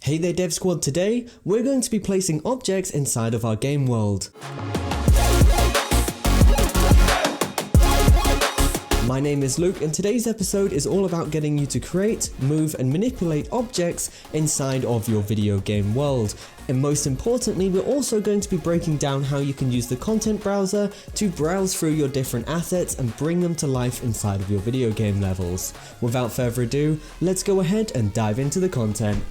Hey there Dev Squad, today we're going to be placing objects inside of our game world. My name is Luke and today's episode is all about getting you to create, move and manipulate objects inside of your video game world. And most importantly, we're also going to be breaking down how you can use the content browser to browse through your different assets and bring them to life inside of your video game levels. Without further ado, let's go ahead and dive into the content.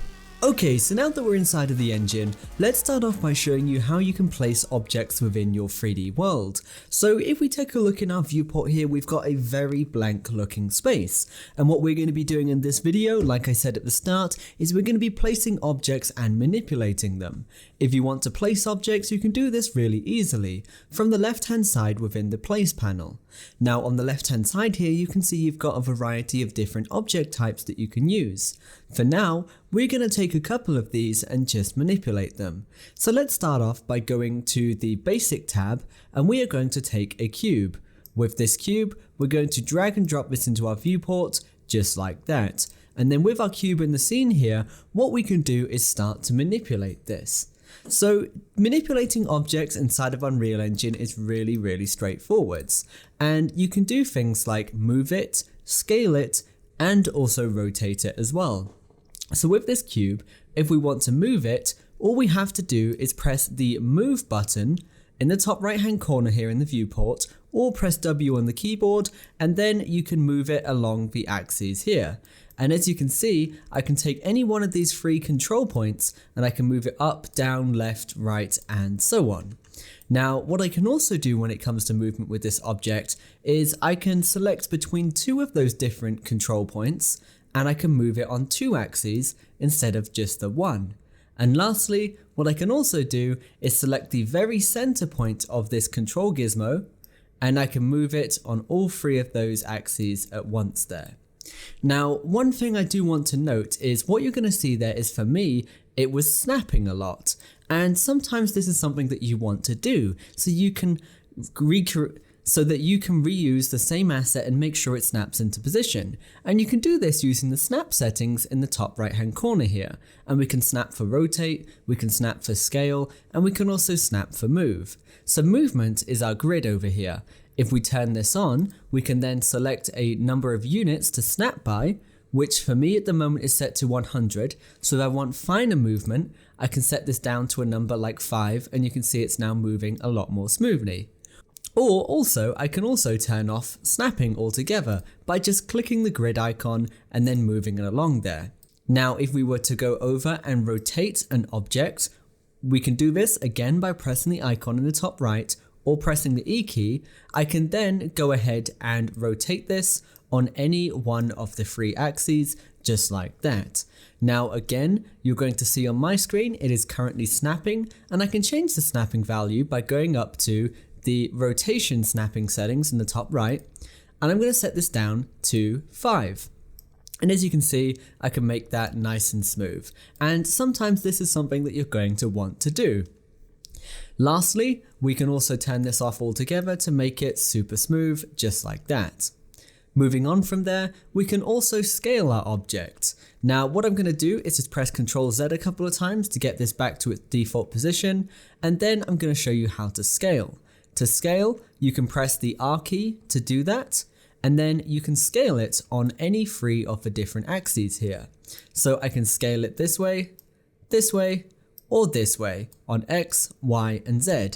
Okay, so now that we're inside of the engine, let's start off by showing you how you can place objects within your 3D world. So if we take a look in our viewport here, we've got a very blank looking space. And what we're going to be doing in this video, like I said at the start, is we're going to be placing objects and manipulating them. If you want to place objects, you can do this really easily from the left hand side within the place panel. Now on the left hand side here, you can see you've got a variety of different object types that you can use. For now, we're going to take a couple of these and just manipulate them. So let's start off by going to the basic tab and we are going to take a cube. With this cube, we're going to drag and drop this into our viewport just like that. And then with our cube in the scene here, what we can do is start to manipulate this. So manipulating objects inside of Unreal Engine is really straightforward. And you can do things like move it, scale it, and also rotate it as well. So with this cube, if we want to move it, all we have to do is press the move button in the top right hand corner here in the viewport, or press W on the keyboard, and then you can move it along the axes here. And as you can see, I can take any one of these three control points and I can move it up, down, left, right, and so on. Now, what I can also do when it comes to movement with this object is I can select between two of those different control points and I can move it on two axes instead of just the one. And lastly, what I can also do is select the very center point of this control gizmo and I can move it on all three of those axes at once there. Now, one thing I do want to note is what you're going to see there is, for me, it was snapping a lot. And sometimes this is something that you want to do so you can reuse the same asset and make sure it snaps into position. And you can do this using the snap settings in the top right hand corner here. And we can snap for rotate, we can snap for scale, and we can also snap for move. So movement is our grid over here. If we turn this on, we can then select a number of units to snap by, which for me at the moment is set to 100. So if I want finer movement, I can set this down to a number like 5 and you can see it's now moving a lot more smoothly. Or also, I can also turn off snapping altogether by just clicking the grid icon and then moving it along there. Now, if we were to go over and rotate an object, we can do this again by pressing the icon in the top right or pressing the E key. I can then go ahead and rotate this on any one of the three axes, just like that. Now again, you're going to see on my screen, it is currently snapping, and I can change the snapping value by going up to the rotation snapping settings in the top right, and I'm going to set this down to 5. And as you can see, I can make that nice and smooth. And sometimes this is something that you're going to want to do. Lastly, we can also turn this off altogether to make it super smooth, just like that. Moving on from there, we can also scale our object. Now what I'm going to do is just press Ctrl Z a couple of times to get this back to its default position, and then I'm going to show you how to scale. To scale, you can press the R key to do that, and then you can scale it on any three of the different axes here. So I can scale it this way, or this way on X, Y, and Z.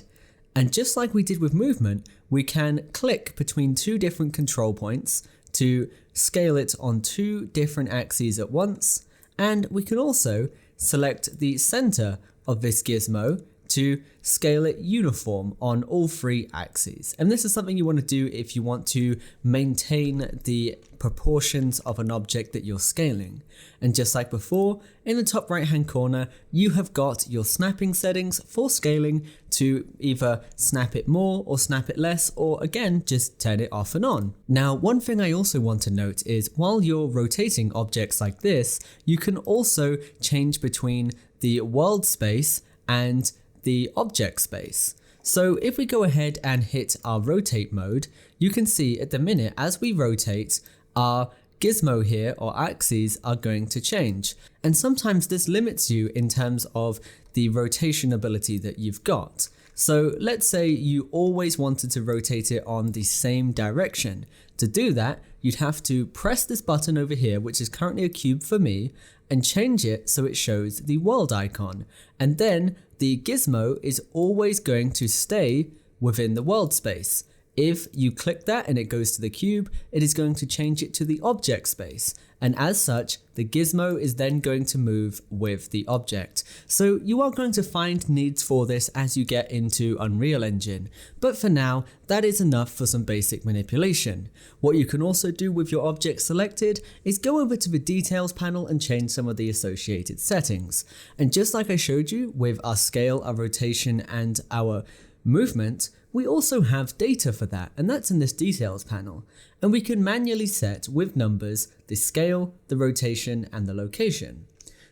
And just like we did with movement, we can click between two different control points to scale it on two different axes at once. And we can also select the center of this gizmo to scale it uniform on all three axes. And this is something you want to do if you want to maintain the proportions of an object that you're scaling. And just like before, in the top right hand corner, you have got your snapping settings for scaling to either snap it more or snap it less, or again, just turn it off and on. Now, one thing I also want to note is while you're rotating objects like this, you can also change between the world space and the object space. So if we go ahead and hit our rotate mode, you can see at the minute as we rotate, our gizmo here or axes are going to change. And sometimes this limits you in terms of the rotation ability that you've got. So let's say you always wanted to rotate it on the same direction. To do that, you'd have to press this button over here, which is currently a cube for me, and change it so it shows the world icon. And then the gizmo is always going to stay within the world space. If you click that and it goes to the cube, it is going to change it to the object space. And as such, the gizmo is then going to move with the object. So you are going to find needs for this as you get into Unreal Engine. But for now, that is enough for some basic manipulation. What you can also do with your object selected is go over to the details panel and change some of the associated settings. And just like I showed you with our scale, our rotation, and our movement, we also have data for that, and that's in this details panel. And we can manually set with numbers the scale, the rotation, and the location.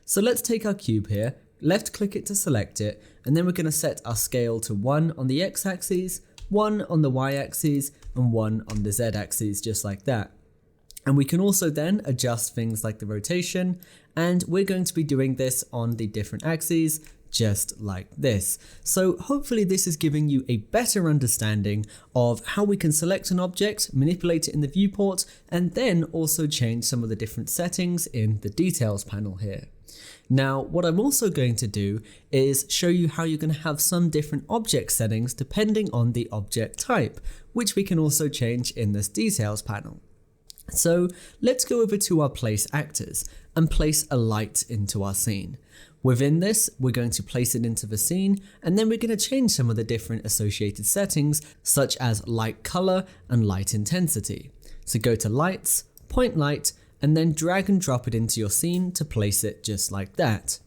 So let's take our cube here, left click it to select it, and then we're going to set our scale to 1 on the x-axis, 1 on the y-axis, and 1 on the z-axis, just like that. And we can also then adjust things like the rotation, and we're going to be doing this on the different axes, just like this. So hopefully this is giving you a better understanding of how we can select an object, manipulate it in the viewport, and then also change some of the different settings in the details panel here. Now, what I'm also going to do is show you how you're going to have some different object settings depending on the object type, which we can also change in this details panel. So let's go over to our place actors and place a light into our scene. Within this, we're going to place it into the scene, and then we're going to change some of the different associated settings, such as light color and light intensity. So go to lights, point light, and then drag and drop it into your scene to place it just like that.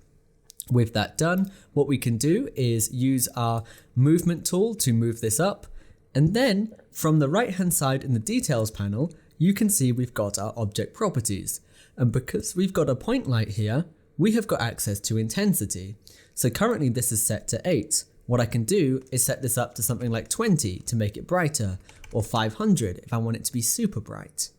With that done, what we can do is use our movement tool to move this up, and then from the right hand side in the details panel, you can see we've got our object properties. And because we've got a point light here, we have got access to intensity. So currently this is set to 8. What I can do is set this up to something like 20 to make it brighter, or 500 if I want it to be super bright.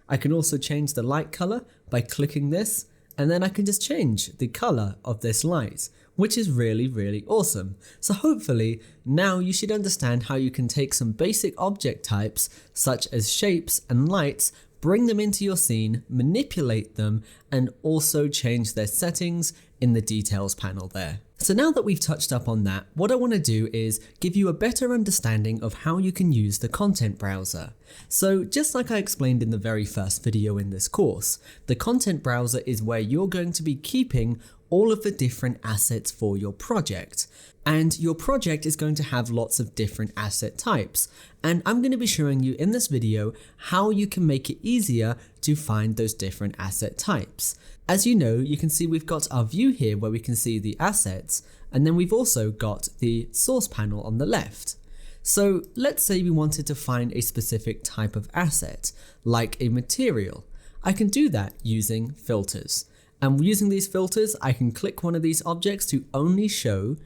I can also change the light color by clicking this, and then I can just change the color of this light, which is really awesome. So hopefully now you should understand how you can take some basic object types such as shapes and lights, bring them into your scene, manipulate them, and also change their settings in the details panel there. So now that we've touched up on that, what I want to do is give you a better understanding of how you can use the content browser. So just like I explained in the very first video in this course, the content browser is where you're going to be keeping all of the different assets for your project. And your project is going to have lots of different asset types. And I'm going to be showing you in this video how you can make it easier to find those different asset types. As you know, you can see we've got our view here where we can see the assets, and then we've also got the source panel on the left. So let's say we wanted to find a specific type of asset, like a material. I can do that using filters. And using these filters, I can click one of these objects to only show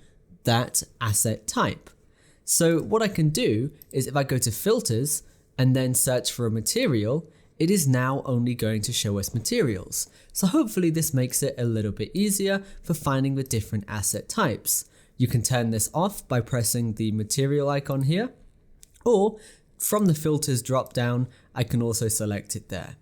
that asset type. So what I can do is if I go to filters and then search for a material, it is now only going to show us materials. So hopefully this makes it a little bit easier for finding the different asset types. You can turn this off by pressing the material icon here, or from the filters drop down, I can also select it there.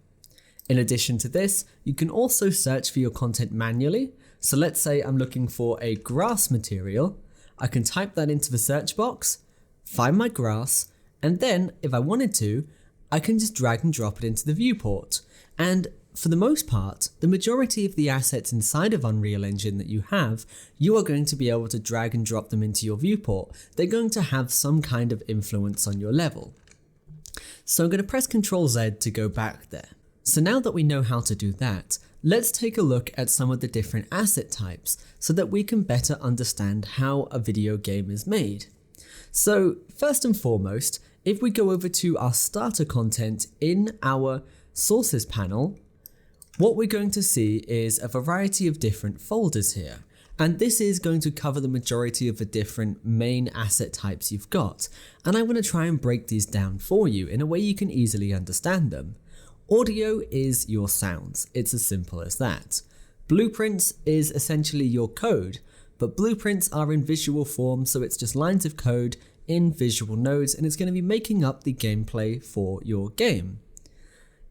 In addition to this, you can also search for your content manually. So let's say I'm looking for a grass material. I can type that into the search box, find my grass, and then if I wanted to, I can just drag and drop it into the viewport. And for the most part, the majority of the assets inside of Unreal Engine that you have, you are going to be able to drag and drop them into your viewport. They're going to have some kind of influence on your level. So I'm going to press Ctrl Z to go back there. So now that we know how to do that, let's take a look at some of the different asset types so that we can better understand how a video game is made. So first and foremost, if we go over to our starter content in our sources panel, what we're going to see is a variety of different folders here. And this is going to cover the majority of the different main asset types you've got. And I'm going to try and break these down for you in a way you can easily understand them. Audio is your sounds, it's as simple as that. Blueprints is essentially your code, but blueprints are in visual form, so it's just lines of code in visual nodes, and it's going to be making up the gameplay for your game.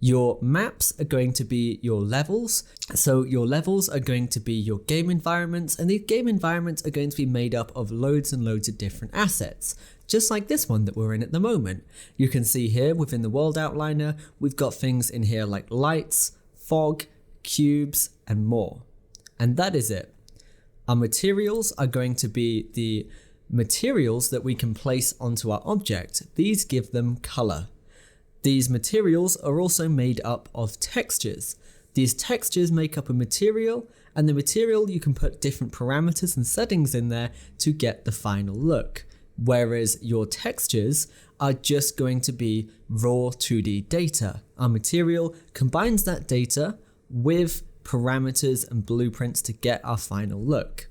Your maps are going to be your levels, so your levels are going to be your game environments, and these game environments are going to be made up of loads and loads of different assets, just like this one that we're in at the moment. You can see here within the world outliner, we've got things in here like lights, fog, cubes, and more. And that is it. Our materials are going to be the materials that we can place onto our object. These give them color. These materials are also made up of textures. These textures make up a material, and the material you can put different parameters and settings in there to get the final look. Whereas your textures are just going to be raw 2D data. Our material combines that data with parameters and blueprints to get our final look.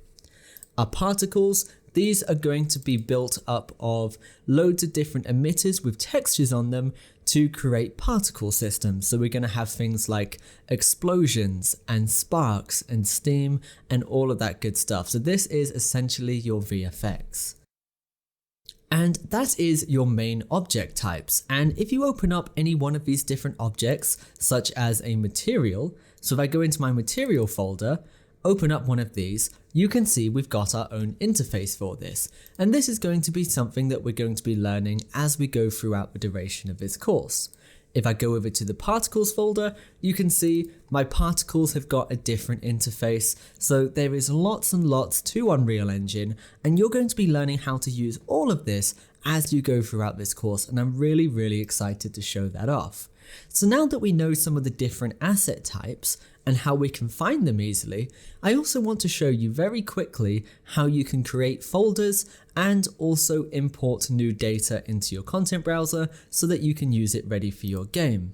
Our particles, these are going to be built up of loads of different emitters with textures on them to create particle systems. So we're going to have things like explosions and sparks and steam and all of that good stuff. So this is essentially your VFX. And that is your main object types. And if you open up any one of these different objects, such as a material, so if I go into my material folder, open up one of these, you can see we've got our own interface for this. And this is going to be something that we're going to be learning as we go throughout the duration of this course. If I go over to the particles folder, you can see my particles have got a different interface. So there is lots and lots to Unreal Engine, and you're going to be learning how to use all of this as you go throughout this course. And I'm really excited to show that off. So now that we know some of the different asset types and how we can find them easily, I also want to show you very quickly how you can create folders and also import new data into your content browser so that you can use it ready for your game.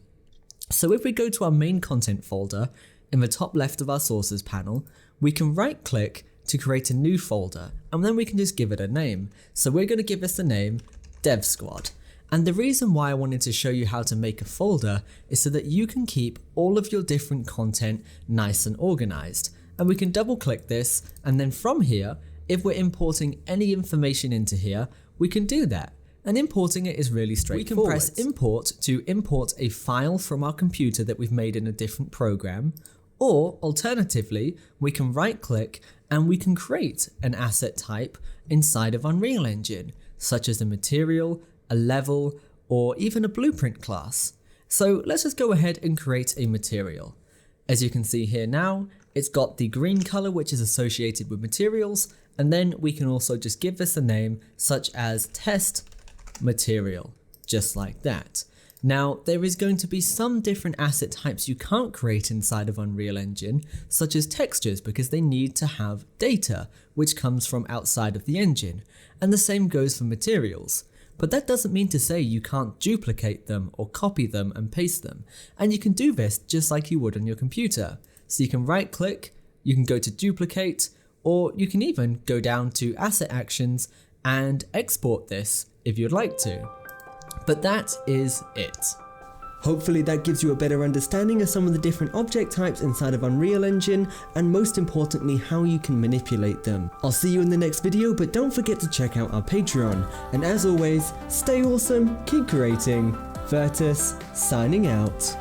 So if we go to our main content folder, in the top left of our sources panel, we can right click to create a new folder, and then we can just give it a name. So we're going to give this the name Dev Squad. And the reason why I wanted to show you how to make a folder is so that you can keep all of your different content nice and organized. And we can double click this, and then from here, if we're importing any information into here, we can do that. And importing it is really straightforward. We can press import to import a file from our computer that we've made in a different program, or alternatively, we can right click and we can create an asset type inside of Unreal Engine, such as a material, a level, or even a blueprint class. So let's just go ahead and create a material. As you can see here now, it's got the green color which is associated with materials, and then we can also just give this a name such as test material, just like that. Now, there is going to be some different asset types you can't create inside of Unreal Engine, such as textures, because they need to have data, which comes from outside of the engine. And the same goes for materials. But that doesn't mean to say you can't duplicate them or copy them and paste them. And you can do this just like you would on your computer. So you can right click, you can go to duplicate, or you can even go down to asset actions and export this if you'd like to. But that is it. Hopefully that gives you a better understanding of some of the different object types inside of Unreal Engine, and most importantly how you can manipulate them. I'll see you in the next video, but don't forget to check out our Patreon. And as always, stay awesome, keep creating. Virtus signing out.